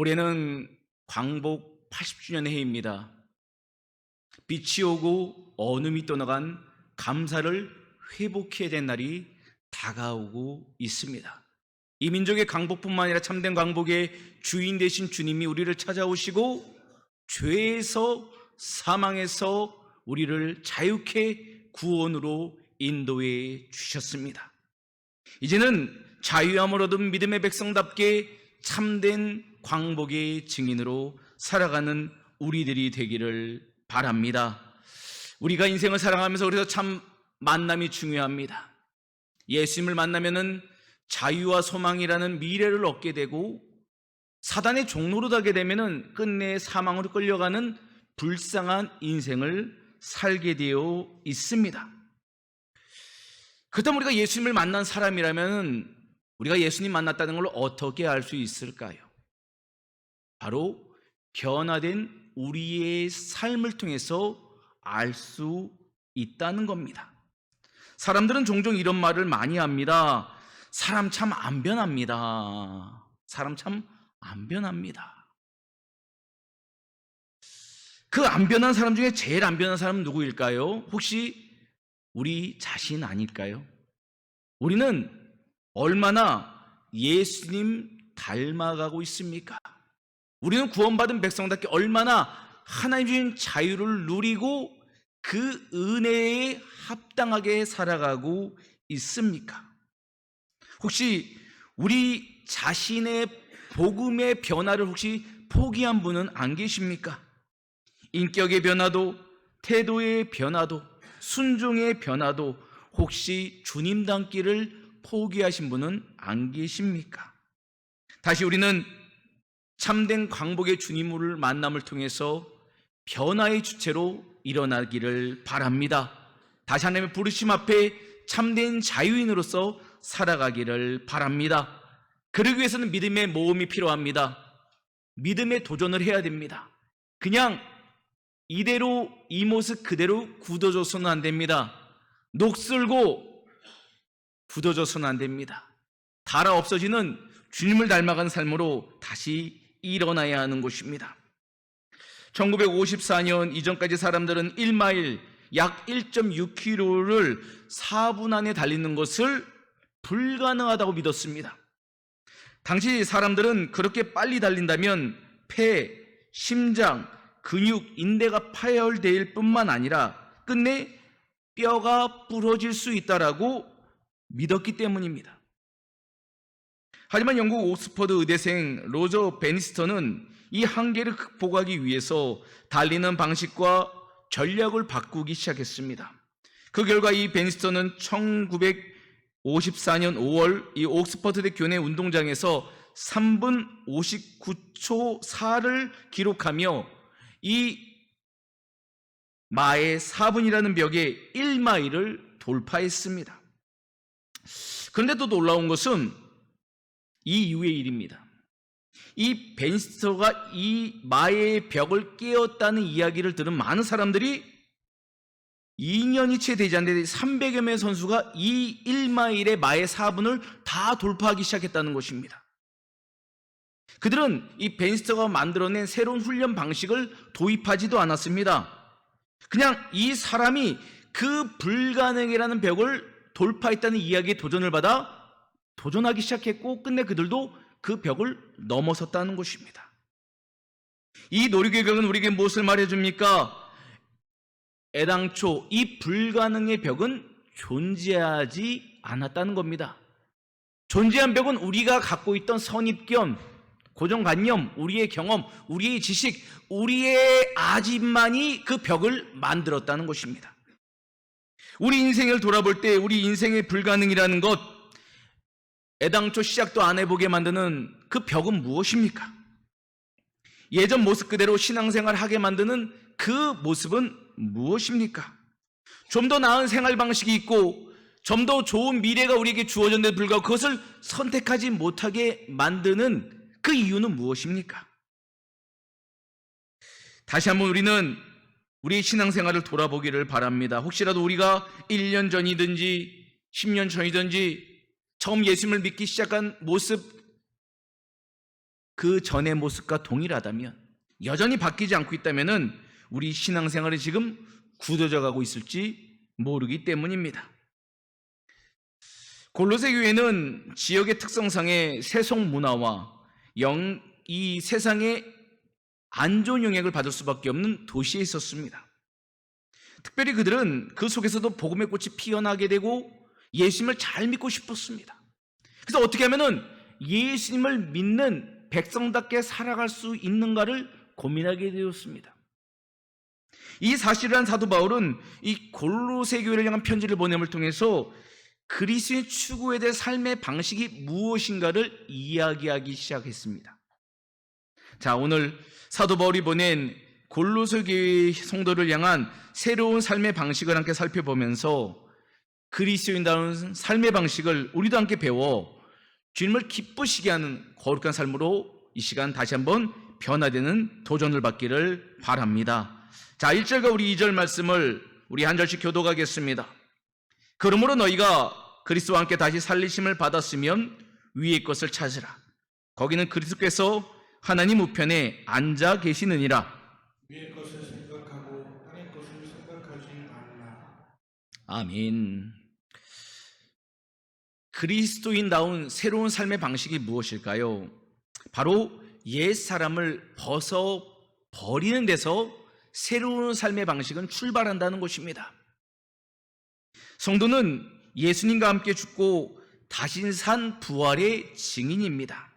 올해는 광복 80주년 해입니다. 빛이 오고 어둠이 떠나간 감사를 회복해야 될 날이 다가오고 있습니다. 이 민족의 광복뿐만 아니라 참된 광복의 주인 되신 주님이 우리를 찾아오시고 죄에서 사망에서 우리를 자유케 구원으로 인도해 주셨습니다. 이제는 자유함을 얻은 믿음의 백성답게 참된 광복의 증인으로 살아가는 우리들이 되기를 바랍니다. 우리가 인생을 살아가면서 그래서 참 만남이 중요합니다. 예수님을 만나면은 자유와 소망이라는 미래를 얻게 되고, 사단의 종로로 가게 되면은 끝내 사망으로 끌려가는 불쌍한 인생을 살게 되어 있습니다. 그렇다면 우리가 예수님을 만난 사람이라면 우리가 예수님 만났다는 걸 어떻게 알 수 있을까요? 바로 변화된 우리의 삶을 통해서 알 수 있다는 겁니다. 사람들은 종종 이런 말을 많이 합니다. 사람 참 안 변합니다. 사람 참 안 변합니다. 그 안 변한 사람 중에 제일 안 변한 사람은 누구일까요? 혹시 우리 자신 아닐까요? 우리는 얼마나 예수님 닮아가고 있습니까? 우리는 구원받은 백성답게 얼마나 하나님 주신 자유를 누리고 그 은혜에 합당하게 살아가고 있습니까? 혹시 우리 자신의 복음의 변화를 혹시 포기한 분은 안 계십니까? 인격의 변화도, 태도의 변화도, 순종의 변화도 혹시 주님 닮기를 포기하신 분은 안 계십니까? 다시 우리는 참된 광복의 주님을 만남을 통해서 변화의 주체로 일어나기를 바랍니다. 다시 하나님의 부르심 앞에 참된 자유인으로서 살아가기를 바랍니다. 그러기 위해서는 믿음의 모험이 필요합니다. 믿음의 도전을 해야 됩니다. 그냥 이대로 이 모습 그대로 굳어져서는 안 됩니다. 녹슬고 굳어져서는 안 됩니다. 닳아 없어지는 주님을 닮아가는 삶으로 다시 일어나야 하는 것입니다. 1954년 이전까지 사람들은 1마일 약 1.6km를 4분 안에 달리는 것을 불가능하다고 믿었습니다. 당시 사람들은 그렇게 빨리 달린다면 폐, 심장, 근육, 인대가 파열될 뿐만 아니라 끝내 뼈가 부러질 수 있다라고 믿었기 때문입니다. 하지만 영국 옥스퍼드 의대생 로저 베니스턴은 이 한계를 극복하기 위해서 달리는 방식과 전략을 바꾸기 시작했습니다. 그 결과 이 베니스턴은 1954년 5월 이 옥스퍼드대 교내 운동장에서 3분 59초 4를 기록하며 이 마의 4분이라는 벽에 1마일을 돌파했습니다. 그런데 또 놀라운 것은 이 이후의 일입니다. 이 베니스터가 이 마의 벽을 깨었다는 이야기를 들은 많은 사람들이 2년이 채 되지 않는데 300여 명의 선수가 이 1마일의 마의 4분을 다 돌파하기 시작했다는 것입니다. 그들은 이 베니스터가 만들어낸 새로운 훈련 방식을 도입하지도 않았습니다. 그냥 이 사람이 그 불가능이라는 벽을 돌파했다는 이야기에 도전을 받아 도전하기 시작했고 끝내 그들도 그 벽을 넘어섰다는 것입니다. 이 노리교격은 우리에게 무엇을 말해줍니까? 애당초 이 불가능의 벽은 존재하지 않았다는 겁니다. 존재한 벽은 우리가 갖고 있던 선입견, 고정관념, 우리의 경험, 우리의 지식, 우리의 아집만이 그 벽을 만들었다는 것입니다. 우리 인생을 돌아볼 때 우리 인생의 불가능이라는 것, 애당초 시작도 안 해보게 만드는 그 벽은 무엇입니까? 예전 모습 그대로 신앙생활 하게 만드는 그 모습은 무엇입니까? 좀 더 나은 생활 방식이 있고 좀 더 좋은 미래가 우리에게 주어졌는데도 불구하고 그것을 선택하지 못하게 만드는 그 이유는 무엇입니까? 다시 한번 우리는 우리의 신앙생활을 돌아보기를 바랍니다. 혹시라도 우리가 1년 전이든지 10년 전이든지 처음 예수님을 믿기 시작한 모습 그 전의 모습과 동일하다면, 여전히 바뀌지 않고 있다면 우리 신앙생활이 지금 굳어져 가고 있을지 모르기 때문입니다. 골로새 교회는 지역의 특성상의 세속 문화와 이 세상의 안 좋은 영향을 받을 수밖에 없는 도시에 있었습니다. 특별히 그들은 그 속에서도 복음의 꽃이 피어나게 되고 예수님을 잘 믿고 싶었습니다. 그래서 어떻게 하면은 예수님을 믿는 백성답게 살아갈 수 있는가를 고민하게 되었습니다. 이 사실을 한 사도 바울은 이 골로새 교회를 향한 편지를 보냄을 통해서 그리스도인 추구해야 될 삶의 방식이 무엇인가를 이야기하기 시작했습니다. 자, 오늘 사도 바울이 보낸 골로새 교회 성도를 향한 새로운 삶의 방식을 함께 살펴보면서 그리스도인다운 삶의 방식을 우리도 함께 배워 주님을 기쁘시게 하는 거룩한 삶으로 이 시간 다시 한번 변화되는 도전을 받기를 바랍니다. 자, 1절과 우리 2절 말씀을 우리 한 절씩 교독하겠습니다. 그러므로 너희가 그리스도와 함께 다시 살리심을 받았으면 위의 것을 찾으라. 거기는 그리스도께서 하나님 우편에 앉아 계시느니라. 위의 것을 생각하고 땅의 것을 생각하지 말라. 아멘. 그리스도인다운 새로운 삶의 방식이 무엇일까요? 바로 옛 사람을 벗어 버리는 데서 새로운 삶의 방식은 출발한다는 것입니다. 성도는 예수님과 함께 죽고 다시 산 부활의 증인입니다.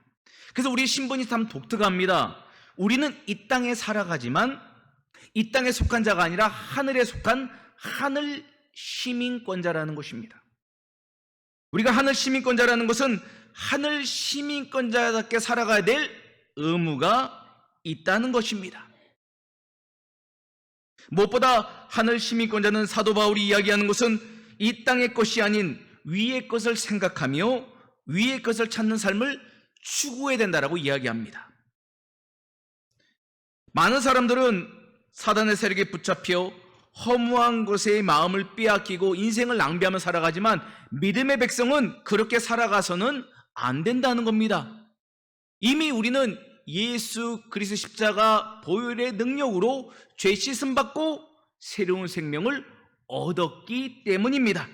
그래서 우리의 신분이 참 독특합니다. 우리는 이 땅에 살아가지만 이 땅에 속한 자가 아니라 하늘에 속한 하늘 시민권자라는 것입니다. 우리가 하늘 시민권자라는 것은 하늘 시민권자답게 살아가야 될 의무가 있다는 것입니다. 무엇보다 하늘 시민권자는 사도 바울이 이야기하는 것은 이 땅의 것이 아닌 위의 것을 생각하며 위의 것을 찾는 삶을 추구해야 된다라고 이야기합니다. 많은 사람들은 사단의 세력에 붙잡혀 허무한 것에 마음을 빼앗기고 인생을 낭비하며 살아가지만 믿음의 백성은 그렇게 살아가서는 안 된다는 겁니다. 이미 우리는 예수 그리스도 십자가 보혈의 능력으로 죄 씻음 받고 새로운 생명을 얻었기 때문입니다.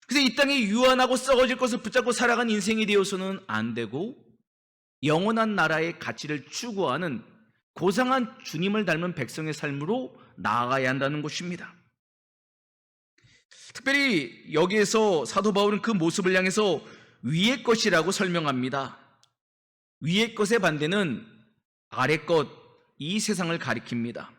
그래서 이 땅에 유한하고 썩어질 것을 붙잡고 살아간 인생이 되어서는 안 되고 영원한 나라의 가치를 추구하는 고상한 주님을 닮은 백성의 삶으로 나아가야 한다는 것입니다. 특별히 여기에서 사도 바울은 그 모습을 향해서 위의 것이라고 설명합니다. 위의 것의 반대는 아래 것, 이 세상을 가리킵니다.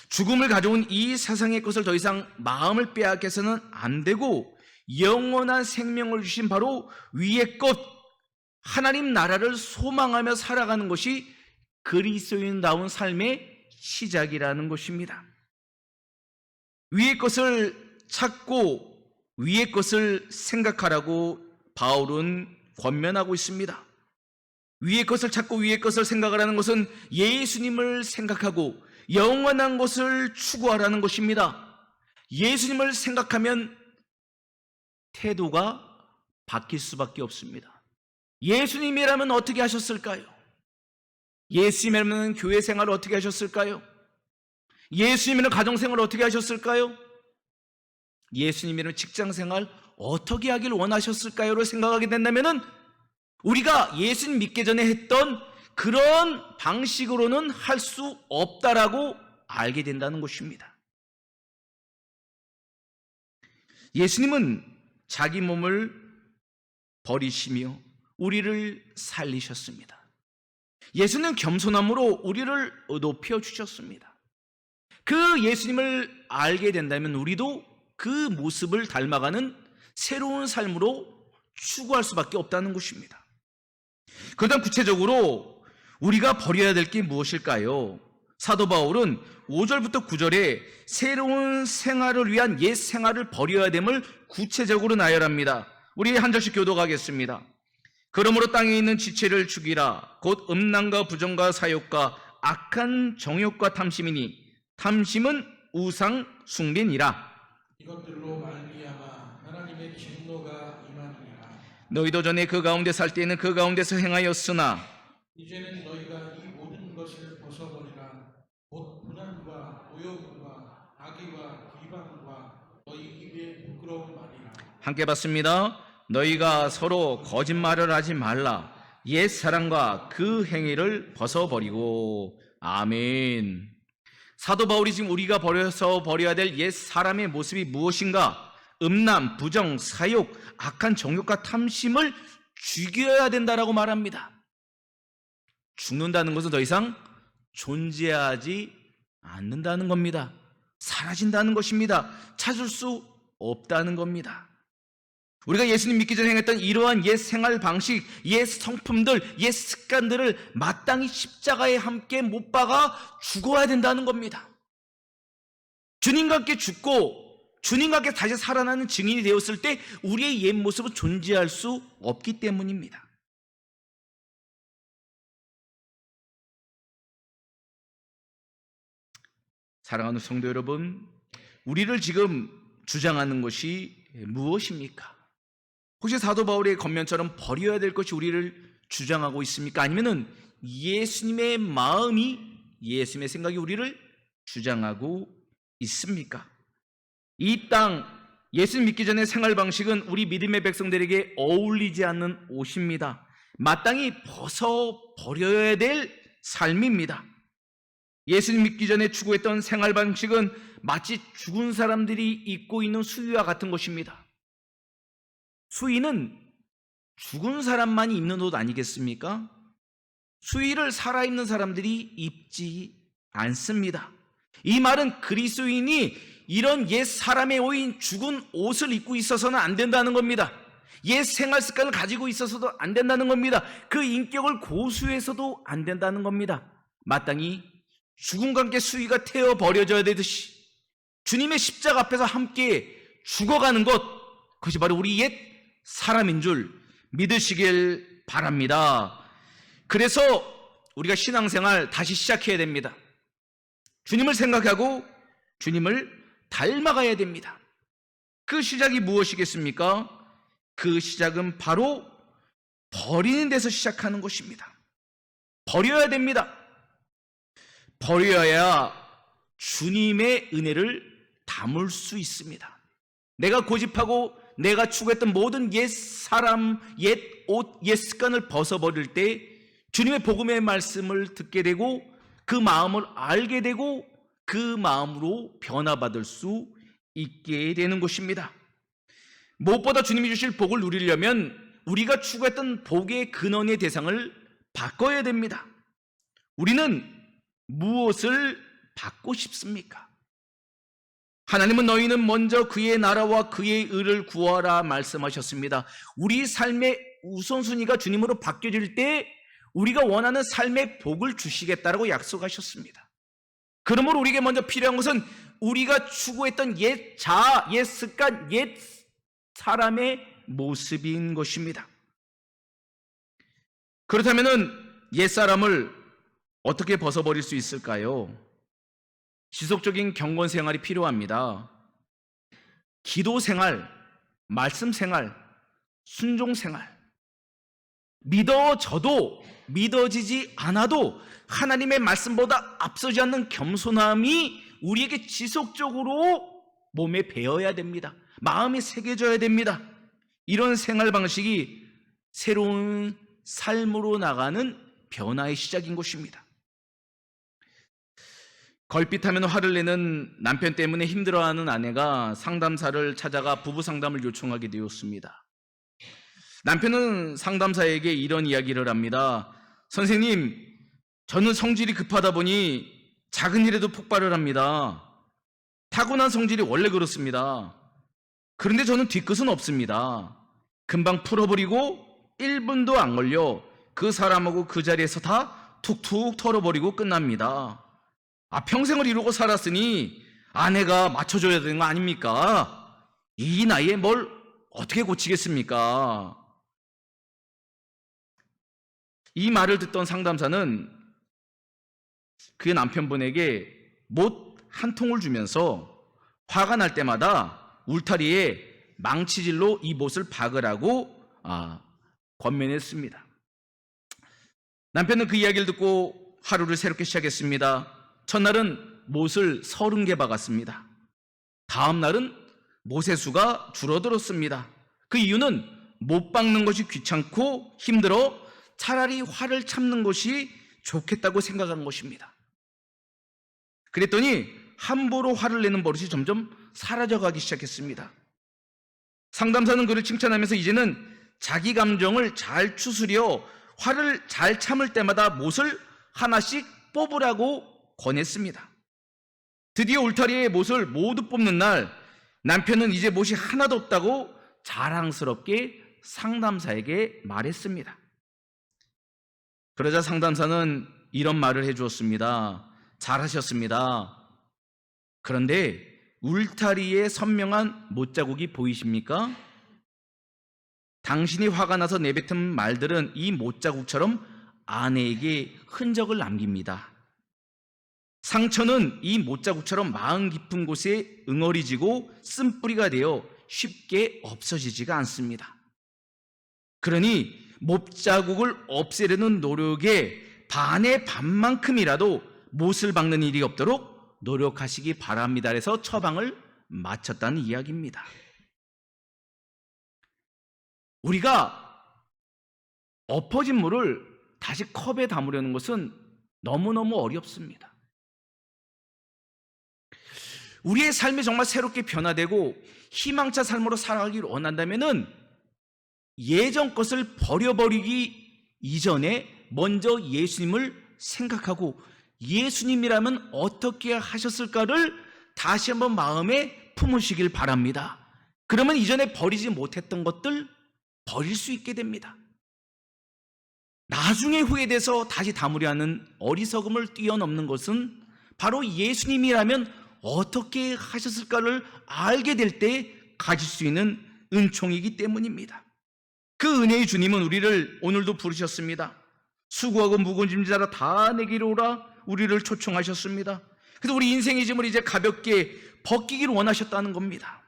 죽음을 가져온 이 세상의 것을 더 이상 마음을 빼앗겨서는 안 되고 영원한 생명을 주신 바로 위의 것, 하나님 나라를 소망하며 살아가는 것이 그리스도인다운 삶의 시작이라는 것입니다. 위의 것을 찾고 위의 것을 생각하라고 바울은 권면하고 있습니다. 위의 것을 찾고 위의 것을 생각을 하는 것은 예수님을 생각하고 영원한 것을 추구하라는 것입니다. 예수님을 생각하면 태도가 바뀔 수밖에 없습니다. 예수님이라면 어떻게 하셨을까요? 예수님이라면 교회 생활을 어떻게 하셨을까요? 예수님이라면 가정생활을 어떻게 하셨을까요? 예수님이라면 직장생활 어떻게 하길 원하셨을까요?를 생각하게 된다면 우리가 예수님 믿기 전에 했던 그런 방식으로는 할 수 없다라고 알게 된다는 것입니다. 예수님은 자기 몸을 버리시며 우리를 살리셨습니다. 예수는 겸손함으로 우리를 높여주셨습니다. 그 예수님을 알게 된다면 우리도 그 모습을 닮아가는 새로운 삶으로 추구할 수밖에 없다는 것입니다. 그다음 구체적으로 우리가 버려야 될 게 무엇일까요? 사도 바울은 5절부터 9절에 새로운 생활을 위한 옛 생활을 버려야 됨을 구체적으로 나열합니다. 우리 한 절씩 교독하겠습니다. 그러므로 땅에 있는 지체를 죽이라. 곧 음란과 부정과 사욕과 악한 정욕과 탐심이니 탐심은 우상 숭배니라. 이것들로 말미암아 하나님의 진노가 임하느니라. 너희도 전에 그 가운데 살 때에는 그 가운데서 행하였으나 이제는 너희가 이 모든 것을 벗어버리라. 곧 분함과 오염과 악의와 비방과 너희 입에 부끄러운 말이라. 함께 봤습니다. 너희가 서로 거짓말을 하지 말라. 옛 사랑과 그 행위를 벗어버리고. 아멘. 사도 바울이 지금 우리가 버려야 될 옛 사람의 모습이 무엇인가? 음란, 부정, 사욕, 악한 정욕과 탐심을 죽여야 된다라고 말합니다. 죽는다는 것은 더 이상 존재하지 않는다는 겁니다. 사라진다는 것입니다. 찾을 수 없다는 겁니다. 우리가 예수님 믿기 전에 행했던 이러한 옛 생활 방식, 옛 성품들, 옛 습관들을 마땅히 십자가에 함께 못 박아 죽어야 된다는 겁니다. 주님과 함께 죽고 주님과 함께 다시 살아나는 증인이 되었을 때 우리의 옛 모습은 존재할 수 없기 때문입니다. 사랑하는 성도 여러분, 우리를 지금 주장하는 것이 무엇입니까? 혹시 사도 바울의 겉면처럼 버려야 될 것이 우리를 주장하고 있습니까? 아니면은 예수님의 마음이, 예수님의 생각이 우리를 주장하고 있습니까? 이 땅, 예수님 믿기 전의 생활 방식은 우리 믿음의 백성들에게 어울리지 않는 옷입니다. 마땅히 벗어버려야 될 삶입니다. 예수님 믿기 전에 추구했던 생활 방식은 마치 죽은 사람들이 입고 있는 수의와 같은 것입니다. 수의는 죽은 사람만이 입는 옷 아니겠습니까? 수의를 살아있는 사람들이 입지 않습니다. 이 말은 그리스도인이 이런 옛 사람의 옷인 죽은 옷을 입고 있어서는 안 된다는 겁니다. 옛 생활 습관을 가지고 있어서도 안 된다는 겁니다. 그 인격을 고수해서도 안 된다는 겁니다. 마땅히 죽음과 함께 수위가 태워 버려져야 되듯이 주님의 십자가 앞에서 함께 죽어가는 것, 그것이 바로 우리 옛 사람인 줄 믿으시길 바랍니다. 그래서 우리가 신앙생활 다시 시작해야 됩니다. 주님을 생각하고 주님을 닮아가야 됩니다. 그 시작이 무엇이겠습니까? 그 시작은 바로 버리는 데서 시작하는 것입니다. 버려야 됩니다. 버려야 주님의 은혜를 담을 수 있습니다. 내가 고집하고 내가 추구했던 모든 옛 사람, 옛 옷, 옛 습관을 벗어버릴 때 주님의 복음의 말씀을 듣게 되고 그 마음을 알게 되고 그 마음으로 변화받을 수 있게 되는 것입니다. 무엇보다 주님이 주실 복을 누리려면 우리가 추구했던 복의 근원의 대상을 바꿔야 됩니다. 우리는 무엇을 받고 싶습니까? 하나님은 너희는 먼저 그의 나라와 그의 의를 구하라 말씀하셨습니다. 우리 삶의 우선순위가 주님으로 바뀌어질 때 우리가 원하는 삶의 복을 주시겠다라고 약속하셨습니다. 그러므로 우리에게 먼저 필요한 것은 우리가 추구했던 옛 자아, 옛 습관, 옛 사람의 모습인 것입니다. 그렇다면 옛 사람을 어떻게 벗어버릴 수 있을까요? 지속적인 경건 생활이 필요합니다. 기도 생활, 말씀 생활, 순종 생활. 믿어져도 믿어지지 않아도 하나님의 말씀보다 앞서지 않는 겸손함이 우리에게 지속적으로 몸에 배어야 됩니다. 마음에 새겨져야 됩니다. 이런 생활 방식이 새로운 삶으로 나가는 변화의 시작인 것입니다. 걸핏하면 화를 내는 남편 때문에 힘들어하는 아내가 상담사를 찾아가 부부 상담을 요청하게 되었습니다. 남편은 상담사에게 이런 이야기를 합니다. 선생님, 저는 성질이 급하다 보니 작은 일에도 폭발을 합니다. 타고난 성질이 원래 그렇습니다. 그런데 저는 뒤끝은 없습니다. 금방 풀어버리고 1분도 안 걸려 그 사람하고 그 자리에서 다 툭툭 털어버리고 끝납니다. 평생을 이루고 살았으니 아내가 맞춰줘야 되는 거 아닙니까? 이 나이에 뭘 어떻게 고치겠습니까? 이 말을 듣던 상담사는 그의 남편분에게 못 한 통을 주면서 화가 날 때마다 울타리에 망치질로 이 못을 박으라고 권면했습니다. 남편은 그 이야기를 듣고 하루를 새롭게 시작했습니다. 첫날은 못을 30개 박았습니다. 다음 날은 못의 수가 줄어들었습니다. 그 이유는 못 박는 것이 귀찮고 힘들어 차라리 화를 참는 것이 좋겠다고 생각한 것입니다. 그랬더니 함부로 화를 내는 버릇이 점점 사라져가기 시작했습니다. 상담사는 그를 칭찬하면서 이제는 자기 감정을 잘 추스려 화를 잘 참을 때마다 못을 하나씩 뽑으라고 권했습니다. 드디어 울타리에 못을 모두 뽑는 날, 남편은 이제 못이 하나도 없다고 자랑스럽게 상담사에게 말했습니다. 그러자 상담사는 이런 말을 해주었습니다. 잘하셨습니다. 그런데 울타리에 선명한 못자국이 보이십니까? 당신이 화가 나서 내뱉은 말들은 이 못자국처럼 아내에게 흔적을 남깁니다. 상처는 이 못자국처럼 마음 깊은 곳에 응어리지고 쓴뿌리가 되어 쉽게 없어지지가 않습니다. 그러니 못자국을 없애려는 노력에 반의 반만큼이라도 못을 박는 일이 없도록 노력하시기 바랍니다. 그래서 처방을 마쳤다는 이야기입니다. 우리가 엎어진 물을 다시 컵에 담으려는 것은 너무너무 어렵습니다. 우리의 삶이 정말 새롭게 변화되고 희망찬 삶으로 살아가기를 원한다면은 예전 것을 버려버리기 이전에 먼저 예수님을 생각하고 예수님이라면 어떻게 하셨을까를 다시 한번 마음에 품으시길 바랍니다. 그러면 이전에 버리지 못했던 것들 버릴 수 있게 됩니다. 나중에 후회돼서 다시 담으려 하는 어리석음을 뛰어넘는 것은 바로 예수님이라면 어떻게 하셨을까를 알게 될 때 가질 수 있는 은총이기 때문입니다. 그 은혜의 주님은 우리를 오늘도 부르셨습니다. 수고하고 무거운 짐 자라 다 내게로 오라 우리를 초청하셨습니다. 그래서 우리 인생의 짐을 이제 가볍게 벗기기를 원하셨다는 겁니다.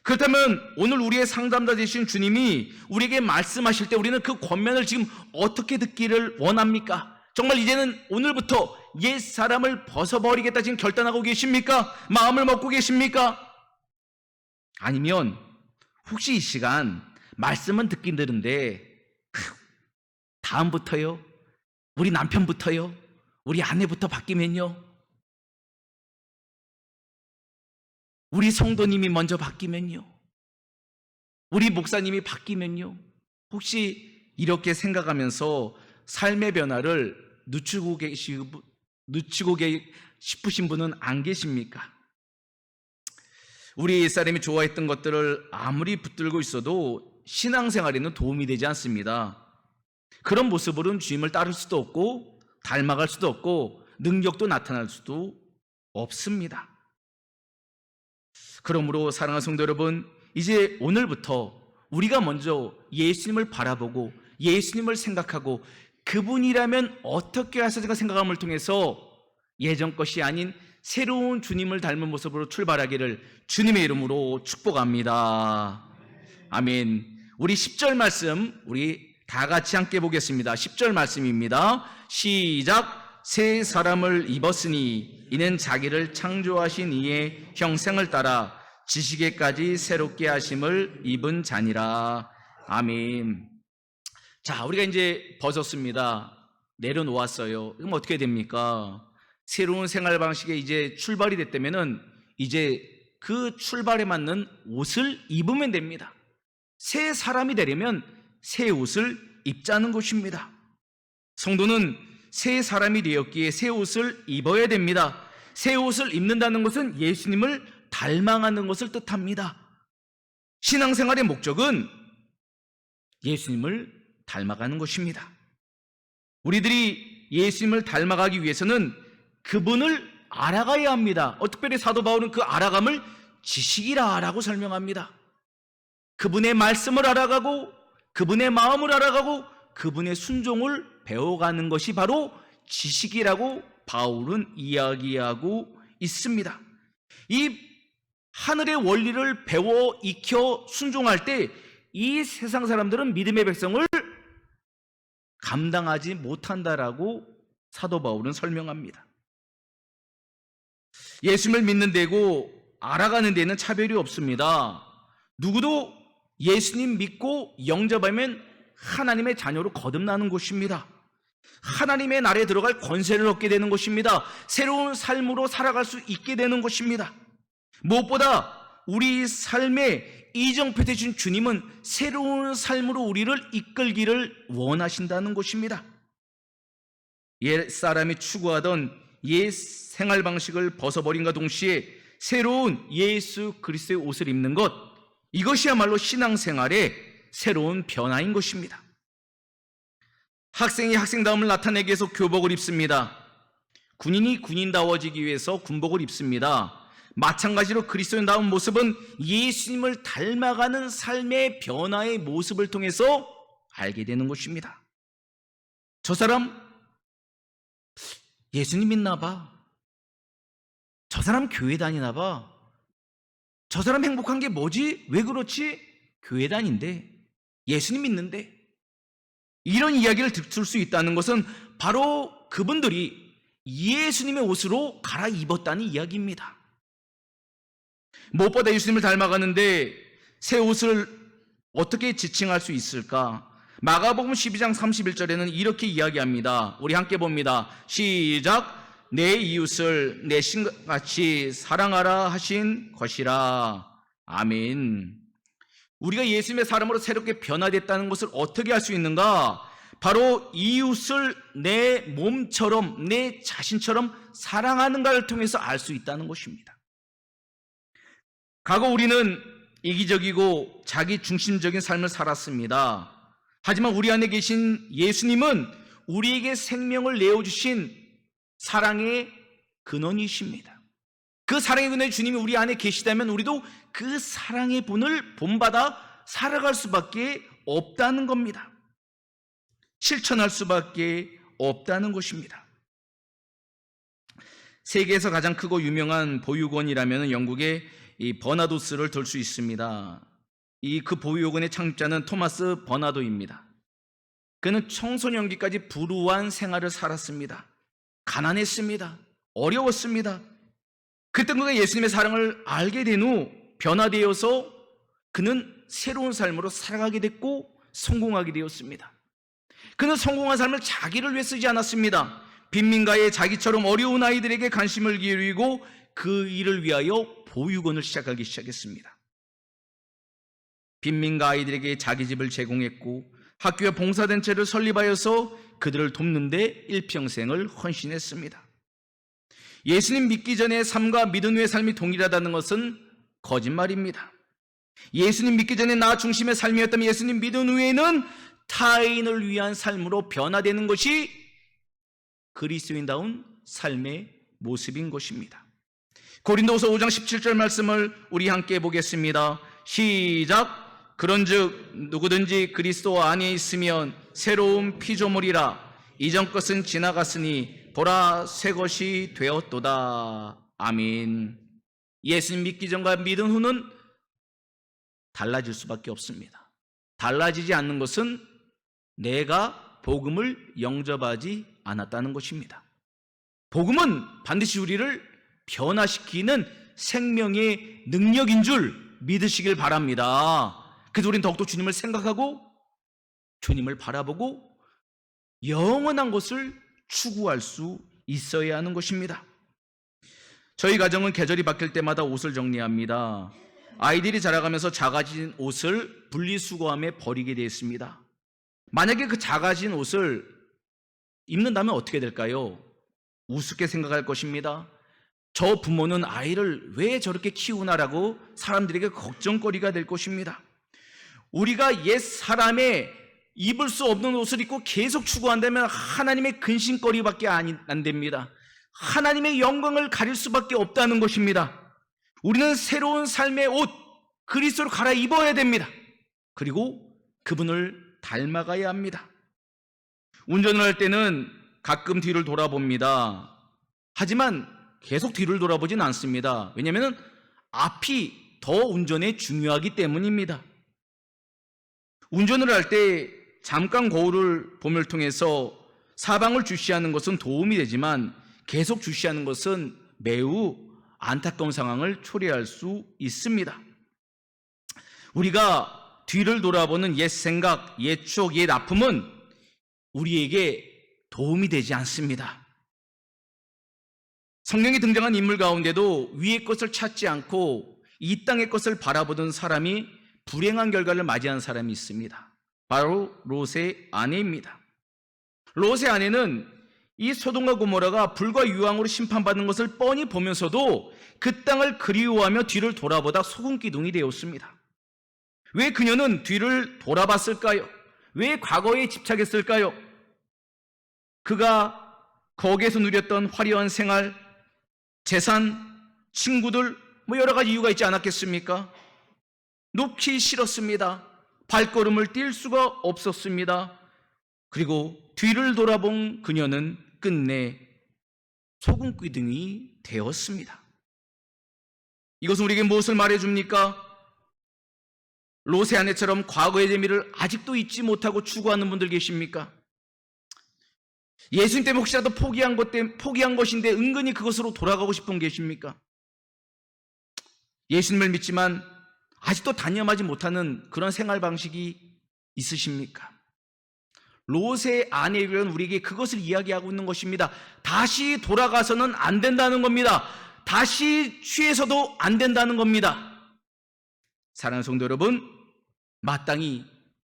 그렇다면 오늘 우리의 상담자 되신 주님이 우리에게 말씀하실 때 우리는 그 권면을 지금 어떻게 듣기를 원합니까? 정말 이제는 오늘부터 옛 사람을 벗어버리겠다 지금 결단하고 계십니까? 마음을 먹고 계십니까? 아니면 혹시 이 시간 말씀은 듣긴 들은데 다음부터요? 우리 남편부터요? 우리 아내부터 바뀌면요? 우리 성도님이 먼저 바뀌면요? 우리 목사님이 바뀌면요? 혹시 이렇게 생각하면서 삶의 변화를 늦추고 싶으신 분은 안 계십니까? 우리 옛사람이 좋아했던 것들을 아무리 붙들고 있어도 신앙생활에는 도움이 되지 않습니다. 그런 모습으로는 주님을 따를 수도 없고 닮아갈 수도 없고 능력도 나타날 수도 없습니다. 그러므로 사랑하는 성도 여러분, 이제 오늘부터 우리가 먼저 예수님을 바라보고 예수님을 생각하고 그분이라면 어떻게 하실까 생각함을 통해서 예전 것이 아닌 새로운 주님을 닮은 모습으로 출발하기를 주님의 이름으로 축복합니다. 아멘. 우리 10절 말씀 우리 다 같이 함께 보겠습니다. 10절 말씀입니다. 시작. 새 사람을 입었으니 이는 자기를 창조하신 이의 형상을 따라 지식에까지 새롭게 하심을 입은 자니라. 아멘. 자, 우리가 이제 벗었습니다. 내려놓았어요. 그럼 어떻게 됩니까? 새로운 생활 방식에 이제 출발이 됐다면은 이제 그 출발에 맞는 옷을 입으면 됩니다. 새 사람이 되려면 새 옷을 입자는 것입니다. 성도는 새 사람이 되었기에 새 옷을 입어야 됩니다. 새 옷을 입는다는 것은 예수님을 닮아가는 것을 뜻합니다. 신앙생활의 목적은 예수님을 닮아가는 것입니다. 우리들이 예수님을 닮아가기 위해서는 그분을 알아가야 합니다. 특별히 사도 바울은 그 알아감을 지식이라고 설명합니다. 그분의 말씀을 알아가고 그분의 마음을 알아가고 그분의 순종을 배워가는 것이 바로 지식이라고 바울은 이야기하고 있습니다. 이 하늘의 원리를 배워 익혀 순종할 때 이 세상 사람들은 믿음의 백성을 감당하지 못한다라고 사도 바울은 설명합니다. 예수님을 믿는 데고 알아가는 데는 차별이 없습니다. 누구도 예수님 믿고 영접하면 하나님의 자녀로 거듭나는 것입니다. 하나님의 나라에 들어갈 권세를 얻게 되는 것입니다. 새로운 삶으로 살아갈 수 있게 되는 것입니다. 무엇보다 우리 삶에 이정표 되신 주님은 새로운 삶으로 우리를 이끌기를 원하신다는 것입니다. 옛 사람이 추구하던 옛 생활 방식을 벗어버린과 동시에 새로운 예수 그리스도의 옷을 입는 것, 이것이야말로 신앙생활의 새로운 변화인 것입니다. 학생이 학생다움을 나타내기 위해서 교복을 입습니다. 군인이 군인다워지기 위해서 군복을 입습니다. 마찬가지로 그리스도인다운 모습은 예수님을 닮아가는 삶의 변화의 모습을 통해서 알게 되는 것입니다. 저 사람 예수님 믿나 봐. 저 사람 교회 다니나 봐. 저 사람 행복한 게 뭐지? 왜 그렇지? 교회 다닌대. 예수님 믿는데. 이런 이야기를 들을 수 있다는 것은 바로 그분들이 예수님의 옷으로 갈아입었다는 이야기입니다. 무엇보다 예수님을 닮아가는데 새 옷을 어떻게 지칭할 수 있을까? 마가복음 12장 31절에는 이렇게 이야기합니다. 우리 함께 봅니다. 시작. 내 이웃을 내 신같이 사랑하라 하신 것이라. 아멘. 우리가 예수님의 사람으로 새롭게 변화됐다는 것을 어떻게 알 수 있는가? 바로 이웃을 내 몸처럼, 내 자신처럼 사랑하는가를 통해서 알 수 있다는 것입니다. 과거 우리는 이기적이고 자기 중심적인 삶을 살았습니다. 하지만 우리 안에 계신 예수님은 우리에게 생명을 내어주신 사랑의 근원이십니다. 그 사랑의 근원의 주님이 우리 안에 계시다면 우리도 그 사랑의 분을 본받아 살아갈 수밖에 없다는 겁니다. 실천할 수밖에 없다는 것입니다. 세계에서 가장 크고 유명한 보육원이라면 영국의 이 버나도스를 들 수 있습니다. 그 보육원의 창립자는 토마스 버나도입니다. 그는 청소년기까지 불우한 생활을 살았습니다. 가난했습니다. 어려웠습니다. 그때 그가 예수님의 사랑을 알게 된 후 변화되어서 그는 새로운 삶으로 살아가게 됐고 성공하게 되었습니다. 그는 성공한 삶을 자기를 위해 쓰지 않았습니다. 빈민가에 자기처럼 어려운 아이들에게 관심을 기울이고 그 일을 위하여 보육원을 시작하기 시작했습니다. 빈민가 아이들에게 자기 집을 제공했고 학교에 봉사단체를 설립하여서 그들을 돕는 데 일평생을 헌신했습니다. 예수님 믿기 전의 삶과 믿은 후의 삶이 동일하다는 것은 거짓말입니다. 예수님 믿기 전에 나 중심의 삶이었다면 예수님 믿은 후에는 타인을 위한 삶으로 변화되는 것이 그리스도인다운 삶의 모습인 것입니다. 고린도후서 5장 17절 말씀을 우리 함께 보겠습니다. 시작. 그런즉 누구든지 그리스도 안에 있으면 새로운 피조물이라. 이전 것은 지나갔으니 보라 새 것이 되었도다. 아멘. 예수님 믿기 전과 믿은 후는 달라질 수밖에 없습니다. 달라지지 않는 것은 내가 복음을 영접하지 않았다는 것입니다. 복음은 반드시 우리를 변화시키는 생명의 능력인 줄 믿으시길 바랍니다. 그래서 우리는 더욱더 주님을 생각하고 주님을 바라보고 영원한 것을 추구할 수 있어야 하는 것입니다. 저희 가정은 계절이 바뀔 때마다 옷을 정리합니다. 아이들이 자라가면서 작아진 옷을 분리수거함에 버리게 되었습니다. 만약에 그 작아진 옷을 입는다면 어떻게 될까요? 우습게 생각할 것입니다. 저 부모는 아이를 왜 저렇게 키우나라고 사람들에게 걱정거리가 될 것입니다. 우리가 옛 사람의 입을 수 없는 옷을 입고 계속 추구한다면 하나님의 근심거리밖에 안 됩니다. 하나님의 영광을 가릴 수밖에 없다는 것입니다. 우리는 새로운 삶의 옷, 그리스도로 갈아입어야 됩니다. 그리고 그분을 닮아가야 합니다. 운전을 할 때는 가끔 뒤를 돌아봅니다. 하지만 계속 뒤를 돌아보진 않습니다. 왜냐하면 앞이 더 운전에 중요하기 때문입니다. 운전을 할 때 잠깐 거울을 보면을 통해서 사방을 주시하는 것은 도움이 되지만 계속 주시하는 것은 매우 안타까운 상황을 초래할 수 있습니다. 우리가 뒤를 돌아보는 옛 생각, 옛 추억, 옛 아픔은 우리에게 도움이 되지 않습니다. 성경에 등장한 인물 가운데도 위의 것을 찾지 않고 이 땅의 것을 바라보던 사람이 불행한 결과를 맞이한 사람이 있습니다. 바로 롯의 아내입니다. 롯의 아내는 이 소돔과 고모라가 불과 유황으로 심판받는 것을 뻔히 보면서도 그 땅을 그리워하며 뒤를 돌아보다 소금기둥이 되었습니다. 왜 그녀는 뒤를 돌아봤을까요? 왜 과거에 집착했을까요? 그가 거기에서 누렸던 화려한 생활, 재산, 친구들, 여러 가지 이유가 있지 않았겠습니까? 놓기 싫었습니다. 발걸음을 뛸 수가 없었습니다. 그리고 뒤를 돌아본 그녀는 끝내 소금기둥이 되었습니다. 이것은 우리에게 무엇을 말해줍니까? 롯의 아내처럼 과거의 재미를 아직도 잊지 못하고 추구하는 분들 계십니까? 예수님 때문에 혹시라도 포기한 것인데 은근히 그것으로 돌아가고 싶은 분 계십니까? 예수님을 믿지만 아직도 단념하지 못하는 그런 생활 방식이 있으십니까? 롯의 아내는 우리에게 그것을 이야기하고 있는 것입니다. 다시 돌아가서는 안 된다는 겁니다. 다시 취해서도 안 된다는 겁니다. 사랑하는 성도 여러분, 마땅히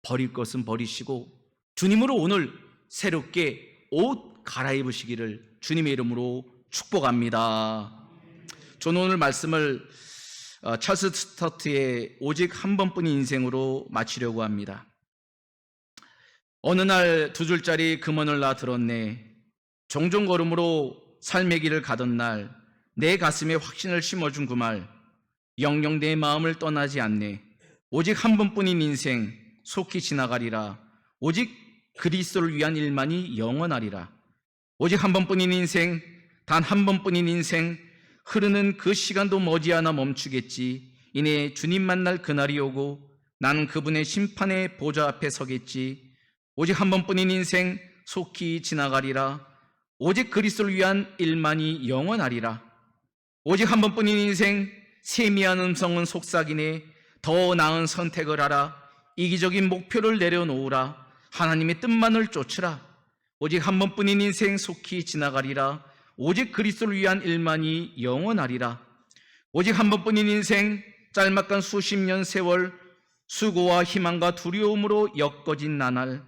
버릴 것은 버리시고 주님으로 오늘 새롭게 옷 갈아입으시기를 주님의 이름으로 축복합니다. 저는 오늘 말씀을 찰스 스터트의 오직 한 번뿐인 인생으로 마치려고 합니다. 어느 날 2줄짜리 금언을 나 들었네. 종종 걸음으로 삶의 길을 가던 날 내 가슴에 확신을 심어준 그 말, 영영 내 마음을 떠나지 않네. 오직 한 번뿐인 인생 속히 지나가리라. 오직 그리스도를 위한 일만이 영원하리라. 오직 한 번뿐인 인생, 단 한 번뿐인 인생, 흐르는 그 시간도 머지않아 멈추겠지. 이내 주님 만날 그날이 오고 나는 그분의 심판의 보좌 앞에 서겠지. 오직 한 번뿐인 인생 속히 지나가리라. 오직 그리스도를 위한 일만이 영원하리라. 오직 한 번뿐인 인생, 세미한 음성은 속삭이네. 더 나은 선택을 하라. 이기적인 목표를 내려놓으라. 하나님의 뜻만을 쫓으라. 오직 한 번뿐인 인생 속히 지나가리라. 오직 그리스도를 위한 일만이 영원하리라. 오직 한 번뿐인 인생, 짤막한 수십 년 세월, 수고와 희망과 두려움으로 엮어진 나날,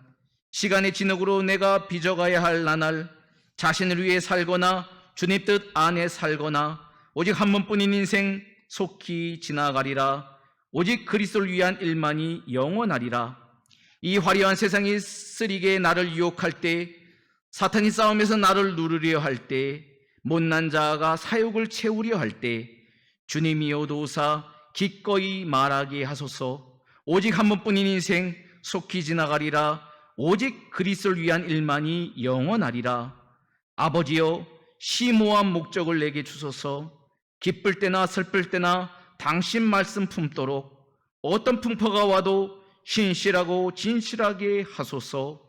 시간의 진흙으로 내가 빚어가야 할 나날, 자신을 위해 살거나 주님 뜻 안에 살거나 오직 한 번뿐인 인생 속히 지나가리라. 오직 그리스도를 위한 일만이 영원하리라. 이 화려한 세상이 쓰리게 나를 유혹할 때, 사탄이 싸움에서 나를 누르려 할 때, 못난 자가 사욕을 채우려 할 때, 주님이여 도우사 기꺼이 말하게 하소서. 오직 한 번뿐인 인생 속히 지나가리라. 오직 그리스도를 위한 일만이 영원하리라. 아버지여, 심오한 목적을 내게 주소서. 기쁠 때나 슬플 때나 당신 말씀 품도록 어떤 풍파가 와도 신실하고 진실하게 하소서.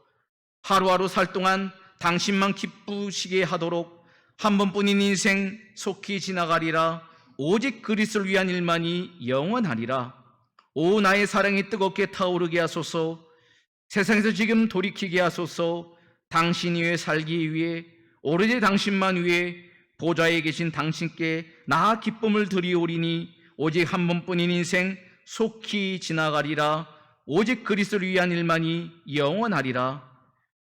하루하루 살 동안 당신만 기쁘시게 하도록 한 번뿐인 인생 속히 지나가리라. 오직 그리스도를 위한 일만이 영원하리라. 오 나의 사랑이 뜨겁게 타오르게 하소서. 세상에서 지금 돌이키게 하소서. 당신 위해 살기 위해 오로지 당신만 위해 보좌에 계신 당신께 나 기쁨을 드리오리니 오직 한 번뿐인 인생 속히 지나가리라. 오직 그리스도를 위한 일만이 영원하리라.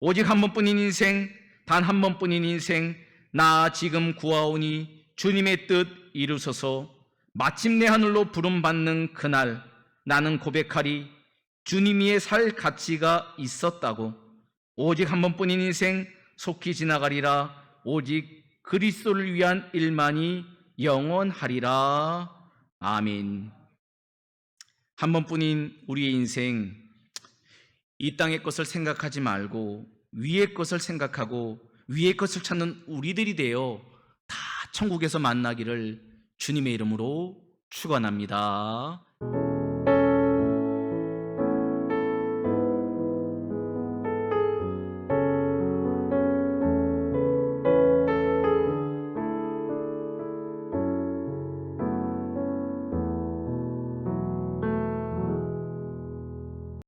오직 한 번뿐인 인생, 단 한 번뿐인 인생, 나 지금 구하오니 주님의 뜻 이루소서. 마침내 하늘로 부름받는 그날 나는 고백하리. 주님 위에 살 가치가 있었다고. 오직 한 번뿐인 인생 속히 지나가리라. 오직 그리스도를 위한 일만이 영원하리라. 아멘. 한 번뿐인 우리의 인생, 이 땅의 것을 생각하지 말고 위의 것을 생각하고 위의 것을 찾는 우리들이 되어 다 천국에서 만나기를 주님의 이름으로 축원합니다.